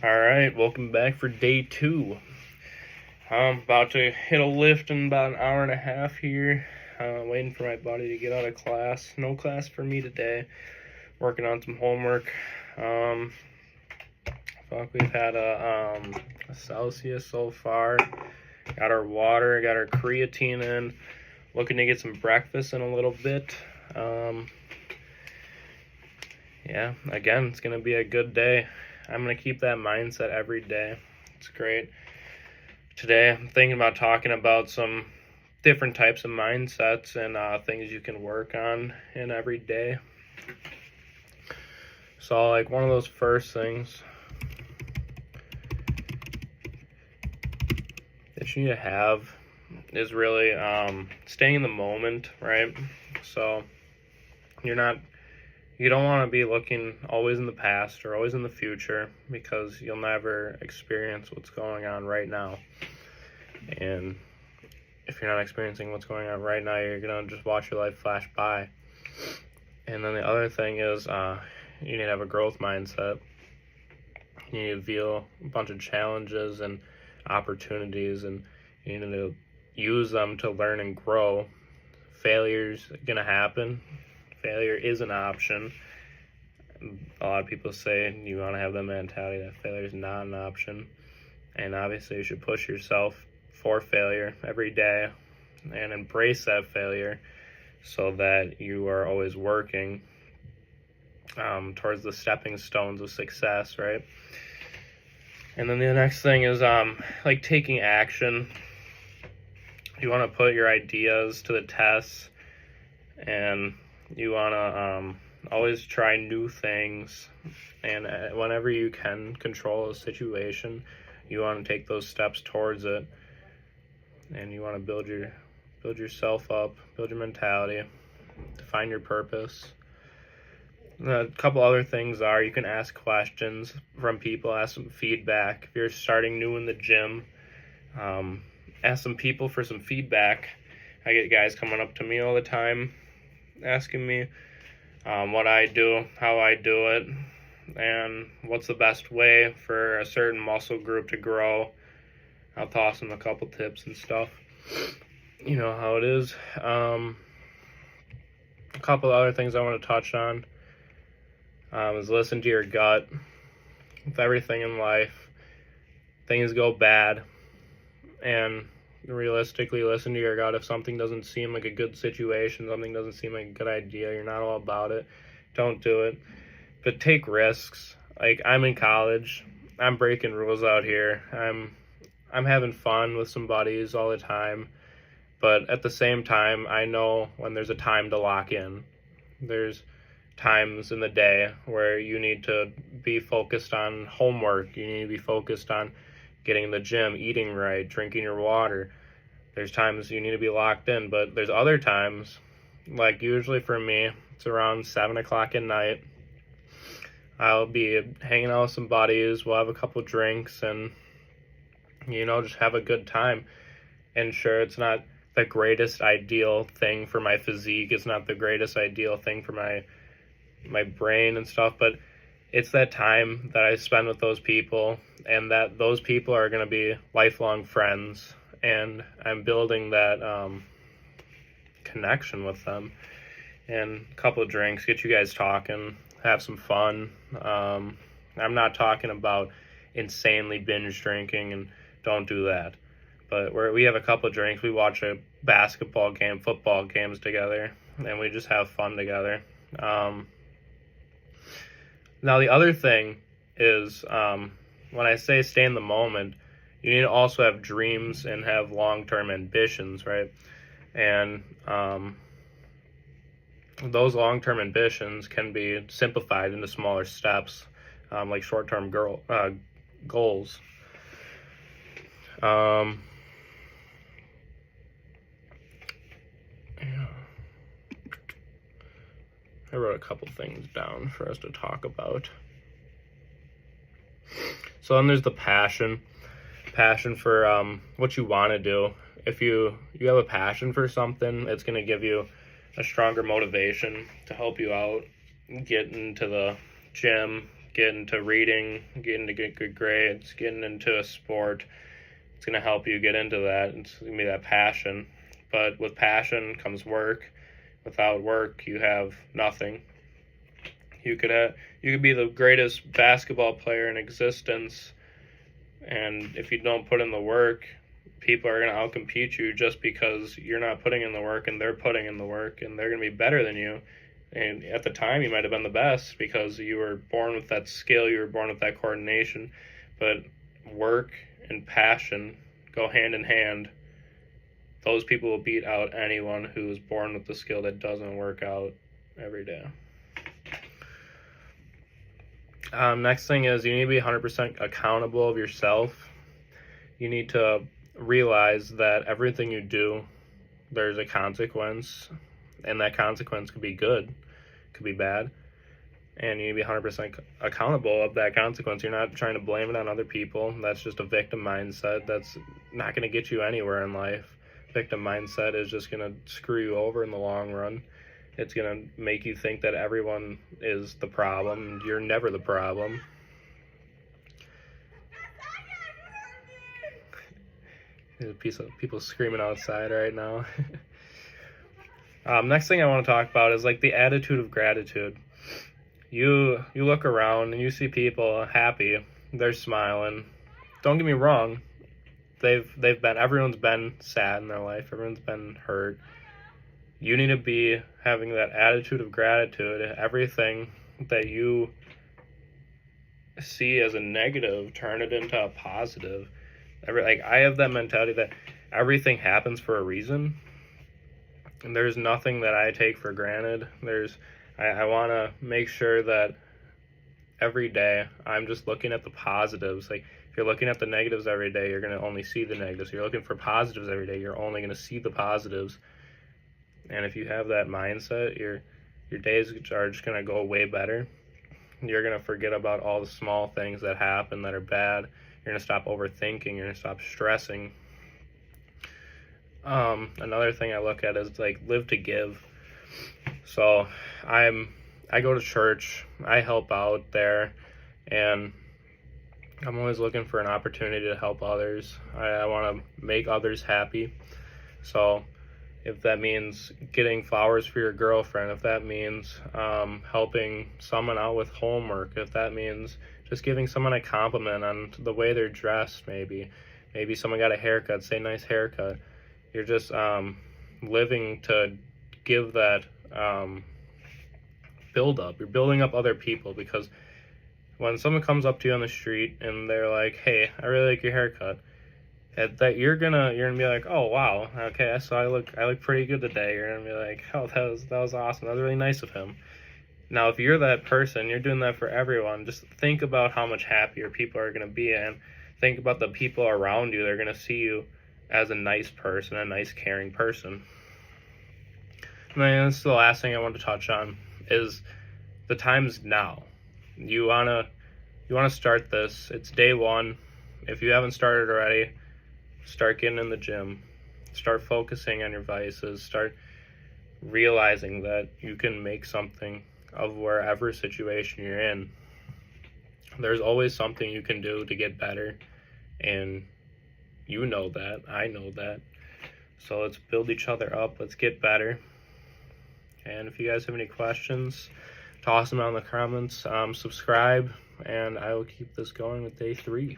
Alright, welcome back for day 2. I'm about to hit a lift in about an hour and a half here. Waiting for my buddy to get out of class. No class for me today. Working on some homework. We've had a Celsius so far. Got our water, got our creatine in. Looking to get some breakfast in a little bit. Yeah, again, it's going to be a good day. I'm going to keep that mindset every day. It's great. Today, I'm thinking about talking about some different types of mindsets and things you can work on in every day. So, like, one of those first things that you need to have is really staying in the moment, right? So, you don't want to be looking always in the past or always in the future, because you'll never experience what's going on right now. And if you're not experiencing what's going on right now, you're going to just watch your life flash by. And then the other thing is you need to have a growth mindset. You need to view a bunch of challenges and opportunities, and you need to use them to learn and grow. Failure's going to happen. Failure is an option. A lot of people say you want to have the mentality that failure is not an option. And obviously you should push yourself for failure every day and embrace that failure so that you are always working towards the stepping stones of success, right? And then the next thing is like taking action. You want to put your ideas to the test, and you want to always try new things, and whenever you can control a situation, you want to take those steps towards it, and you want to build yourself up, build your mentality, find your purpose. A couple other things are you can ask questions from people, ask some feedback. If you're starting new in the gym, ask some people for some feedback. I get guys coming up to me all the time asking me what I do, how I do it, and what's the best way for a certain muscle group to grow. I'll toss them a couple tips and stuff. You know how it is. A couple other things I want to touch on is listen to your gut. With everything in life, things go bad, and realistically listen to your gut. If something doesn't seem like a good situation, something doesn't seem like a good idea, you're not all about it, don't do it. But take risks. Like, I'm in college, I'm breaking rules out here, I'm having fun with some buddies all the time, but at the same time, I know when there's a time to lock in. There's times in the day where you need to be focused on homework, you need to be focused on getting in the gym, eating right, drinking your water. There's times you need to be locked in, but there's other times, like usually for me, it's around 7 o'clock at night. I'll be hanging out with some buddies, we'll have a couple drinks, and, just have a good time. And sure, it's not the greatest ideal thing for my physique, it's not the greatest ideal thing for my brain and stuff, but it's that time that I spend with those people, and that those people are going to be lifelong friends, and I'm building that connection with them. And a couple of drinks, get you guys talking, have some fun. I'm not talking about insanely binge drinking, and don't do that. But we have a couple of drinks, we watch a basketball game, football games together, and we just have fun together. Now, the other thing is, when I say stay in the moment, you need to also have dreams and have long-term ambitions, right? And those long-term ambitions can be simplified into smaller steps, like short-term goals. I wrote a couple things down for us to talk about. So then there's the passion for what you want to do. If you have a passion for something, it's going to give you a stronger motivation to help you out, get into the gym, get into reading, getting to get good grades, getting into a sport. It's going to help you get into that. It's going to be that passion. But with passion comes work. Without work, you have nothing. You could be the greatest basketball player in existence, and if you don't put in the work, people are going to outcompete you just because you're not putting in the work and they're putting in the work, and they're going to be better than you. And at the time, you might have been the best because you were born with that skill, you were born with that coordination. But work and passion go hand in hand. Those people will beat out anyone who is born with the skill that doesn't work out every day. Next thing is you need to be 100% accountable of yourself. You need to realize that everything you do, there's a consequence, and that consequence could be good, could be bad, and you need to be 100% accountable of that consequence. You're not trying to blame it on other people. That's just a victim mindset. That's not going to get you anywhere in life. Victim mindset is just going to screw you over in the long run. It's going to make you think that everyone is the problem. You're never the problem. There's a piece of people screaming outside right now. Next thing I want to talk about is like the attitude of gratitude. You look around and you see people happy. They're smiling. Don't get me wrong. Everyone's been sad in their life. Everyone's been hurt. You need to be having that attitude of gratitude. Everything that you see as a negative, turn it into a positive. I have that mentality that everything happens for a reason. And there's nothing that I take for granted. I want to make sure that every day I'm just looking at the positives. Like, if you're looking at the negatives every day, you're going to only see the negatives. If you're looking for positives every day, you're only going to see the positives. And if you have that mindset, your days are just going to go way better. You're going to forget about all the small things that happen that are bad. You're going to stop overthinking. You're going to stop stressing. Another thing I look at is like live to give. So I go to church. I help out there, and I'm always looking for an opportunity to help others. I want to make others happy. So if that means getting flowers for your girlfriend, if that means helping someone out with homework, if that means just giving someone a compliment on the way they're dressed, maybe someone got a haircut, say nice haircut. You're just living to give that build up. You're building up other people, because when someone comes up to you on the street and they're like, "Hey, I really like your haircut," that you're gonna be like, "Oh wow, okay, so I look pretty good today." You're gonna be like, "Oh, that was awesome. That was really nice of him." Now, if you're that person, you're doing that for everyone. Just think about how much happier people are gonna be, and think about the people around you. They're gonna see you as a nice person, a nice, caring person. And then this is the last thing I want to touch on is the time's now. You wanna start this. It's day one. If you haven't started already, start getting in the gym. Start focusing on your vices. Start realizing that you can make something of wherever situation you're in. There's always something you can do to get better, and you know that. I know that. So let's build each other up. Let's get better. And if you guys have any questions, toss them out in the comments. Subscribe, and I will keep this going with day 3.